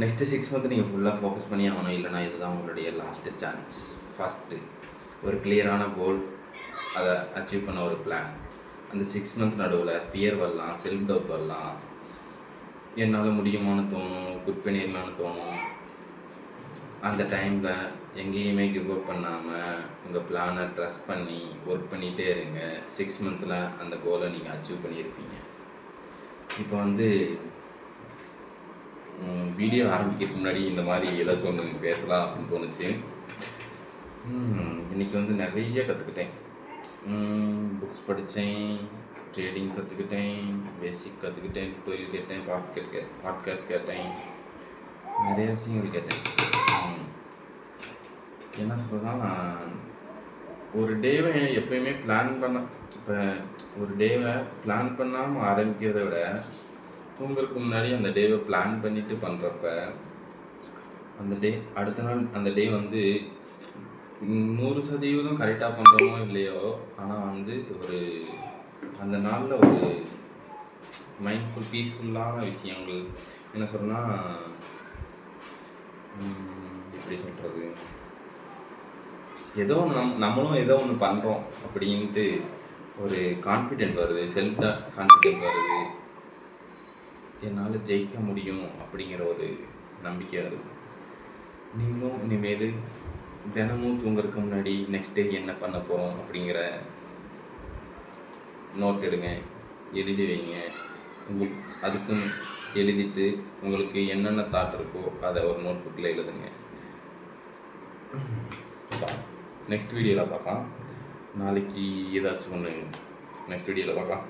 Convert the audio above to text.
Next 6 month நீங்கள் ஃபுல்லாக focus பண்ணி ஆகணும். இல்லைனா இதுதான் உங்களுடைய லாஸ்ட்டு சான்ஸ். ஃபஸ்ட்டு ஒரு கிளியரான கோல், அதை அச்சீவ் பண்ண ஒரு பிளான். அந்த 6 மந்த் நடுவில் ஃபியர் வரலாம், செல்ஃப் டவுட் வரலாம், என்னால் முடியுமான்னு தோணும், குட் பண்ணிடலான்னு தோணும். அந்த டைமில் எங்கேயுமே கிவ் அப் பண்ணாமல் உங்கள் பிளானை ட்ரஸ்ட் பண்ணி ஒர்க் பண்ணிகிட்டே இருங்க. 6 மந்தில் அந்த கோலை நீங்கள் அச்சீவ் பண்ணியிருப்பீங்க. இப்போ வீடியோ ஆரம்பிக்கிறதுக்கு முன்னாடி இந்த மாதிரி ஏதாச்சும் ஒன்று பேசலாம் அப்படின்னு தோணுச்சு. இன்றைக்கி நிறைய கற்றுக்கிட்டேன். புக்ஸ் படித்தேன், ட்ரேடிங் கற்றுக்கிட்டேன், பேசிக் கற்றுக்கிட்டேன், டுவெல் கேட்டேன், பாட்காஸ்ட் கேட்டேன், நிறைய விஷயங்கள் கேட்டேன். என்ன சொல்கிறதுனா, ஒரு டேவை எப்போயுமே இப்போ ஒரு டேவை பிளான் பண்ணாமல் ஆரம்பிக்கிறத விட தூங்குறதுக்கு முன்னாடி அந்த டேவை பிளான் பண்ணிவிட்டு பண்ணுறப்ப அந்த டே அடுத்த நாள் அந்த டே 100% கரெக்டாக பண்ணுறோமோ இல்லையோ, ஆனால் ஒரு அந்த நாளில் ஒரு மைண்ட்ஃபுல் பீஸ்ஃபுல்லான விஷயங்கள், என்ன சொல்கிறேன்னா, எப்படி சொல்கிறது, ஏதோ நம்மளும் ஏதோ ஒன்று பண்ணுறோம் அப்படின்ட்டு ஒரு கான்ஃபிடென்ட் வருது, செல்ஃப் கான்ஃபிடென்ட் வருது, என்னால் ஜெயிக்க முடியும் அப்படிங்கிற ஒரு நம்பிக்கை வருது. நீங்களும் இனிமேல் தினமும் தூங்குறதுக்கு முன்னாடி நெக்ஸ்ட் டே என்ன பண்ண போகிறோம் அப்படிங்கிற நோட் எடுங்க, எழுதி வைங்க. அதுக்கு எழுதிட்டு உங்களுக்கு என்னென்ன தாட் இருக்கோ அதை ஒரு நோட் புக்கில் எழுதுங்க. நெக்ஸ்ட் வீடியோவில் பார்க்கலாம். நாளைக்கு ஏதாச்சும் ஒன்று நெக்ஸ்ட் வீடியோவில் பார்க்கலாம்.